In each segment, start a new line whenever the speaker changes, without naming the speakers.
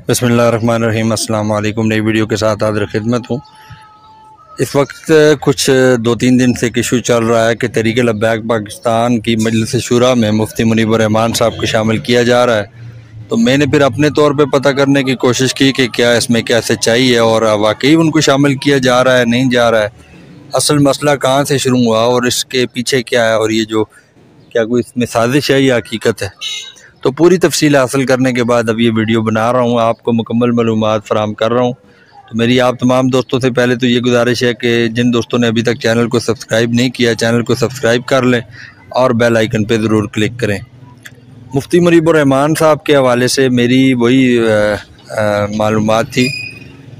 बिस्मिल्लाहिर्रहमानिर्रहीम। अस्सलाम वालेकुम। नई वीडियो के साथ हाज़िर खिदमत हूँ। इस वक्त कुछ 2-3 दिन से इशू चल रहा है कि तहरीक लब्बैक पाकिस्तान की मजलिस शुरा में मुफ्ती मुनीब रहमान साहब को शामिल किया जा रहा है। तो मैंने फिर अपने तौर पे पता करने की कोशिश की कि क्या इसमें क्या सच्चाई है और वाकई उनको शामिल किया जा रहा है नहीं जा रहा है, असल मसला कहाँ से शुरू हुआ और इसके पीछे क्या है, और ये जो क्या कोई इसमें साजिश है या हकीकत है। तो पूरी तफसील हासिल करने के बाद अब ये वीडियो बना रहा हूँ, आपको मुकम्मल मालूमात फराहम कर रहा हूँ। तो मेरी आप तमाम दोस्तों से पहले तो ये गुजारिश है कि जिन दोस्तों ने अभी तक चैनल को सब्सक्राइब नहीं किया, चैनल को सब्सक्राइब कर लें और बेल आइकन पे ज़रूर क्लिक करें। मुफ्ती मुनीब रहमान साहब के हवाले से मेरी वही मालूमात थी।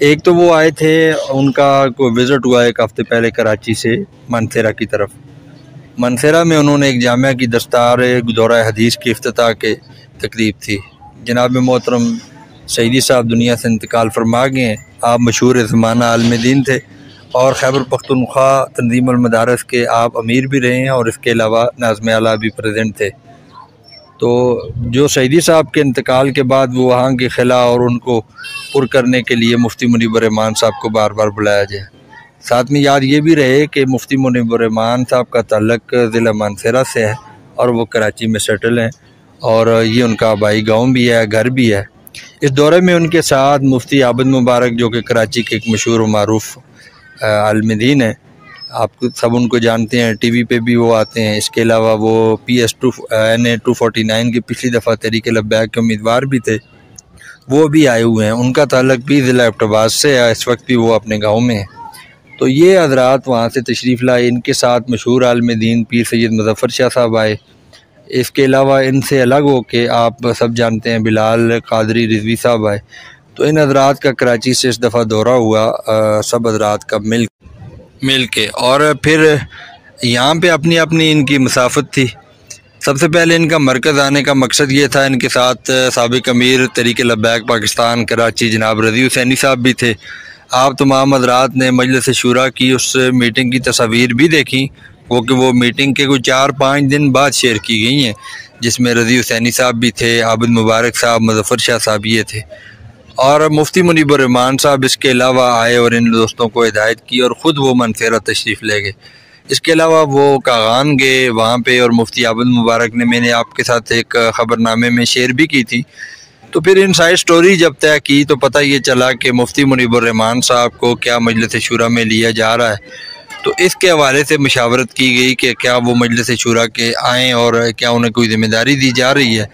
एक तो वो आए थे, उनका कोई विज़िट हुआ एक हफ़्ते पहले कराची से मानसेरा की तरफ। मानसेरा में उन्होंने एक जामिया की दस्तार दौरा हदीस की इफ्तिताह के तकरीब थी। जनाब मोहतरम सईदी साहब दुनिया से इंतकाल फरमा गए हैं। आप मशहूर ज़माना आलिम दीन थे और खैबर पख्तूनख्वा तंजीम अल मदारिस के आप अमीर भी रहे हैं और इसके अलावा नाज़िम आला भी प्रेजेंट थे। तो जो सईदी साहब के इंतकाल के बाद वो वहाँ के खिला और उनको पुर करने के लिए मुफ्ती मुनीब रहमान साहब को बार बार बुलाया जाए। साथ में याद ये भी रहे कि मुफ्ती मुनीब रहमान साहब का ताल्लुक ज़िला मानसेरा से है और वो कराची में सेटल हैं और ये उनका आबाई गाँव भी है, घर भी है। इस दौरे में उनके साथ मुफ्ती आबिद मुबारक जो कि कराची के एक मशहूर व मारूफ आलिम दीन है, आप सब उनको जानते हैं, टीवी पे भी वो आते हैं। इसके अलावा वो PS2 NA-249 की पिछली दफ़ा तहरीक लब्बैक के उम्मीदवार भी थे, वो भी आए हुए हैं। उनका ताल्लुक भी ज़िला एबटाबाद से है, इस वक्त भी वो अपने गाँव में है। तो ये हज़रात वहाँ से तशरीफ़ लाए। इनके साथ मशहूर आलिम दीन पीर सैयद मुज़फ़्फ़र शाह साहब आए। इसके अलावा इनसे अलग हो के आप सब जानते हैं बिलाल कादरी रिजवी साहब आए। तो इन हज़रात का कराची से इस दफ़ा दौरा हुआ, सब हज़रात का मिल के, और फिर यहाँ पे अपनी अपनी इनकी मसाफत थी। सबसे पहले इनका मरकज़ आने का मकसद ये था, इनके साथ साबिक़ अमीर तहरीक लब्बैक पाकिस्तान कराची जनाब रज़ी हुसैनी साहब भी थे। आप तमाम हज़रात ने मजलिस शुरा की उस मीटिंग की तस्वीर भी देखी, वो मीटिंग के कुछ 4-5 दिन बाद शेयर की गई हैं, जिसमें रज़ी हुसैनी साहब भी थे, आबिद मुबारक साहब, मुज़फ़्फ़र शाह साहब ये थे और मुफ्ती मुनीब रहमान साहब इसके अलावा आए और इन दोस्तों को हिदायत की और ख़ुद वो मानसेरा तशरीफ़ ले गए। इसके अलावा वो कागान गए वहाँ पे और मुफ्ती आबिद मुबारक ने, मैंने आपके साथ एक ख़बरनामे में शेयर भी की थी। तो फिर इन साइड स्टोरी जब तय की तो पता ये चला कि मुफ्ती मुनीब रहमान साहब को क्या मजलिस शुरा में लिया जा रहा है। तो इसके हवाले से मशावरत की गई कि क्या वो मजलिस शुरा के आएँ और क्या उन्हें कोई ज़िम्मेदारी दी जा रही है।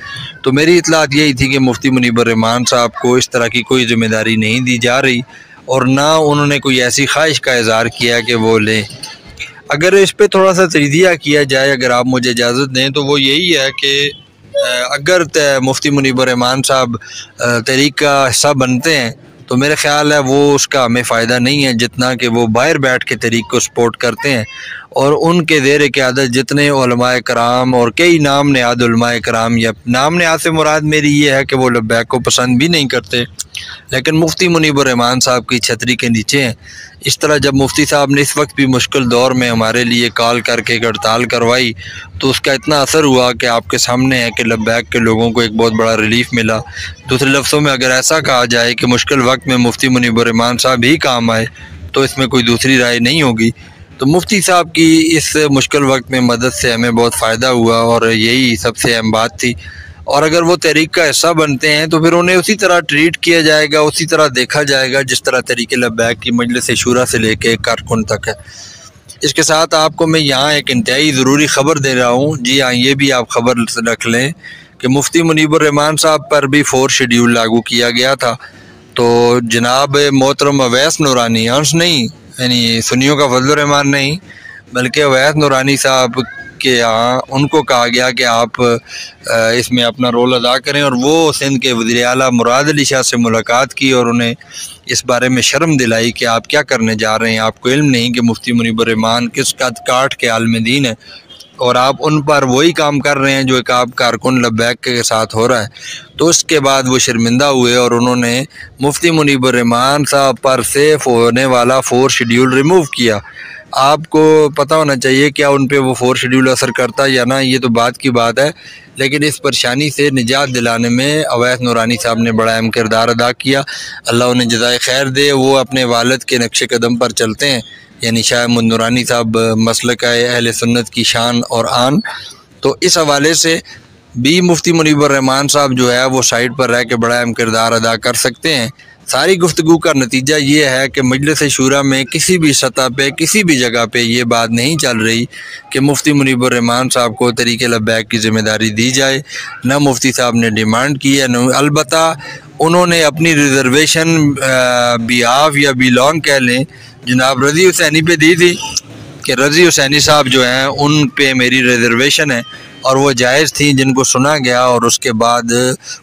तो मेरी इतलात यही थी कि मुफ्ती मुनीब रहमान साहब को इस तरह की कोई ज़िम्मेदारी नहीं दी जा रही और ना उन्होंने कोई ऐसी ख्वाहिश का इज़हार किया कि वो लें। अगर इस पर थोड़ा सा तजिया किया जाए, अगर आप मुझे इजाज़त दें, तो वो यही है कि अगर मुफ्ती मुनीब रहमान साहब तहरीक का हिस्सा बनते हैं तो मेरे ख़्याल है वो उसका हमें फ़ायदा नहीं है जितना कि वो बाहर बैठ के तहरीक को सपोर्ट करते हैं और उनके ज़ेर क़यादत जितने उलमाए कराम और कई नाम नहाद उलमाए कराम, या नाम नहाद से मुराद मेरी ये है कि वो लब्बैक को पसंद भी नहीं करते लेकिन मुफ्ती मुनीब रहमान साहब की छतरी के नीचे हैं। इस तरह जब मुफ्ती साहब ने इस वक्त भी मुश्किल दौर में हमारे लिए कॉल करके हड़ताल करवाई तो उसका इतना असर हुआ कि आपके सामने है कि लब्बैक के लोगों को एक बहुत बड़ा रिलीफ मिला। दूसरे लफ्ज़ों में अगर ऐसा कहा जाए कि मुश्किल वक्त में मुफ्ती मुनीब रहमान साहब ही काम आए तो इसमें कोई दूसरी राय नहीं होगी। तो मुफ्ती साहब की इस मुश्किल वक्त में मदद से हमें बहुत फ़ायदा हुआ और यही सबसे अहम बात थी। और अगर वो तहरीक का हिस्सा बनते हैं तो फिर उन्हें उसी तरह ट्रीट किया जाएगा, उसी तरह देखा जाएगा जिस तरह तहरीक लब्बैक की मजलिस शुरा से लेके कारकुन तक है। इसके साथ आपको मैं यहाँ एक इंतहाई ज़रूरी ख़बर दे रहा हूँ। जी हाँ, ये भी आप ख़बर रख लें कि मुफ्ती मुनीब रहमान साहब पर भी 4 शेड्यूल लागू किया गया था। तो जनाब मोहतरम अवैस नूरानी, अंश नहीं यानी सुन्नियों का फजल रहमान नहीं बल्कि अवैस नूरानी साहब के यहाँ उनको कहा गया कि आप इसमें अपना रोल अदा करें और वो सिंध के वज़ीर आला मुराद अली शाह से मुलाकात की और उन्हें इस बारे में शर्म दिलाई कि आप क्या करने जा रहे हैं, आपको इल्म नहीं कि मुफ्ती मुनीब रहमान किस कद काठ के आलिम दीन है और आप उन पर वही काम कर रहे हैं जो एक आप कारकुन लब्बैक के साथ हो रहा है। तो उसके बाद वो शर्मिंदा हुए और उन्होंने मुफ्ती मुनीबुर रहमान साहब पर सेफ होने वाला 4 शेड्यूल रिमूव किया। आपको पता होना चाहिए क्या उन पे वो 4 शेड्यूल असर करता है या ना, ये तो बात की बात है, लेकिन इस परेशानी से निजात दिलाने में अवैस नूरानी साहब ने बड़ा अहम किरदार अदा किया। अल्लाह उन्हें जज़ाए खैर दे। वो अपने वालिद के नक्शे कदम पर चलते हैं, यानी शाह अहमद नूरानी साहब मसलक अहले सुन्नत की शान और आन। तो इस हवाले से भी मुफ्ती मुनीबुर रहमान साहब जो है वो साइड पर रह के बड़ा अहम किरदार अदा कर सकते हैं। सारी गुफ्तगू का नतीजा ये है कि मजलिस शूरा में किसी भी सतह पे किसी भी जगह पे ये बात नहीं चल रही कि मुफ्ती मुनीबुर रहमान साहब को तरीके लब्बैक की ज़िम्मेदारी दी जाए। न मुफ्ती साहब ने डिमांड की है, न अलबत्ता उन्होंने अपनी रिजर्वेशन बिहाफ या बिलोंग कह लें जनाब रज़ी हुसैनी पे दी थी कि रज़ी हुसैनी साहब जो हैं उन पे मेरी रिजर्वेशन है और वो जायज़ थी, जिनको सुना गया। और उसके बाद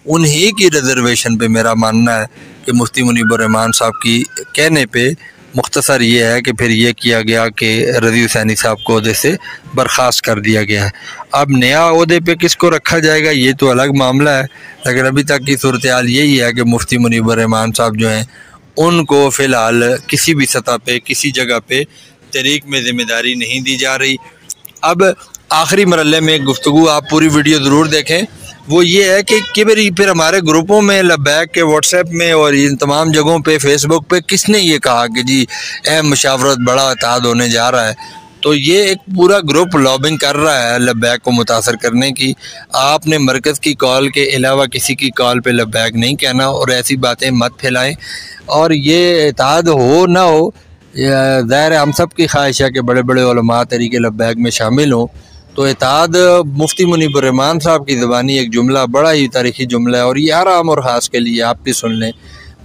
उन्हीं की रिजर्वेशन पे मेरा मानना है कि मुफ्ती मुनीबुर रहमान साहब की कहने पे मुख्तसर ये है कि फिर ये किया गया कि रज़ी हुसैनी साहब को ओहदे से बर्खास्त कर दिया गया है। अब नया ओहदे पे किसको रखा जाएगा ये तो अलग मामला है, लेकिन अभी तक की सूरत हाल यही है कि मुफ्ती मुनीबुर रहमान साहब जो हैं उनको फ़िलहाल किसी भी सतह पे किसी जगह पे तहरीक में ज़िम्मेदारी नहीं दी जा रही। अब आखिरी मरहले में गुफ्तगू आप पूरी वीडियो ज़रूर देखें। वो ये है कि फिर हमारे ग्रुपों में लब्बैक के व्हाट्सएप में और इन तमाम जगहों पे फेसबुक पे किसने ये कहा कि जी अहम मुशावरत बड़ा इत्तेहाद होने जा रहा है। तो ये एक पूरा ग्रुप लॉबिंग कर रहा है लब्बैक को मुतासर करने की। आपने मरकज़ की कॉल के अलावा किसी की कॉल पे लब्बैक नहीं कहना और ऐसी बातें मत फैलाएं। और ये इत्तेहाद हो ना हो, ज़ाहिर है हम सब की ख्वाहिश है कि बड़े बड़े उलमा तरीके लब्बैक में शामिल हों। तो इत्तेहाद मुफ्ती मुनीबुर रहमान साहब की ज़बानी एक जुमला बड़ा ही तारीख़ी जुमला है और ये आराम और ख़ास के लिए आप भी सुन लें।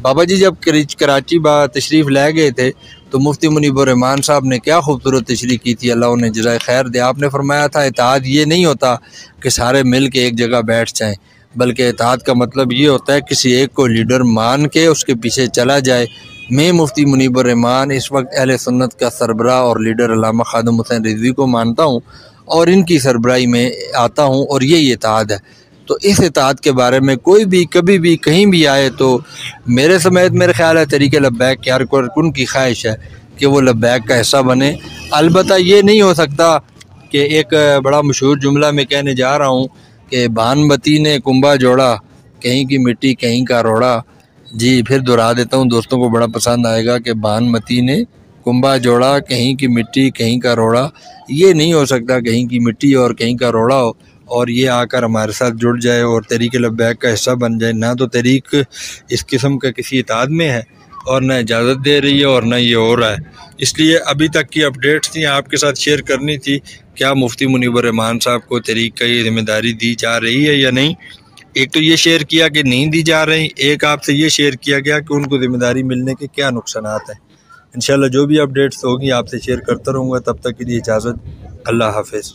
बाबा जी जब कराची तशरीफ़ ले गए थे तो मुफ्ती मुनीबुर रहमान साहब ने क्या खूबसूरत तशरीह की थी, अल्लाह उन्हें जज़ाए खैर दे। आपने फरमाया था इत्तेहाद ये नहीं होता कि सारे मिल के एक जगह बैठ जाएँ, बल्कि इत्तेहाद का मतलब ये होता है किसी एक को लीडर मान के उसके पीछे चला जाए। मैं मुफ्ती मुनीबुर रहमान इस वक्त अहले सुन्नत का सरबराह और लीडर अल्लामा खादिम हुसैन रिजवी को मानता हूँ और इनकी सरबराही में आता हूँ और यही इत्तेहाद है। तो इस इत्तेहाद के बारे में कोई भी कभी भी कहीं भी आए तो मेरे समेत मेरे ख्याल है तरीके लब्बैक के हर कारकुन की ख्वाहिश है कि वो लब्बैक का हिस्सा बने। अलबत्ता ये नहीं हो सकता कि एक बड़ा मशहूर जुमला मैं कहने जा रहा हूँ कि भानमती ने कुंभा जोड़ा, कहीं की मिट्टी कहीं का रोड़ा। जी फिर दोहरा देता हूँ, दोस्तों को बड़ा पसंद आएगा कि भानमती ने कुंभा जोड़ा, कहीं की मिट्टी कहीं का रोड़ा। ये नहीं हो सकता कहीं की मिट्टी और कहीं का रोड़ा हो और ये आकर हमारे साथ जुड़ जाए और तहरीक लब्बैक का हिस्सा बन जाए। ना तो तहरीक इस किस्म का किसी इत्तेहाद में है और ना इजाज़त दे रही है और ना ये हो रहा है। इसलिए अभी तक की अपडेट्स थी आपके साथ शेयर करनी थी। क्या मुफ्ती मुनीबुर रहमान साहब को तहरीक का ये जिम्मेदारी दी जा रही है या नहीं। एक तो ये शेयर किया कि नहीं दी जा रही, एक आपसे ये शेयर किया गया कि उनको जिम्मेदारी मिलने के क्या नुकसानात हैं। इंशाल्लाह जो भी अपडेट्स होगी आपसे शेयर करता रहूँगा। तब तक के लिए इजाज़त, अल्लाह हाफ़िज़।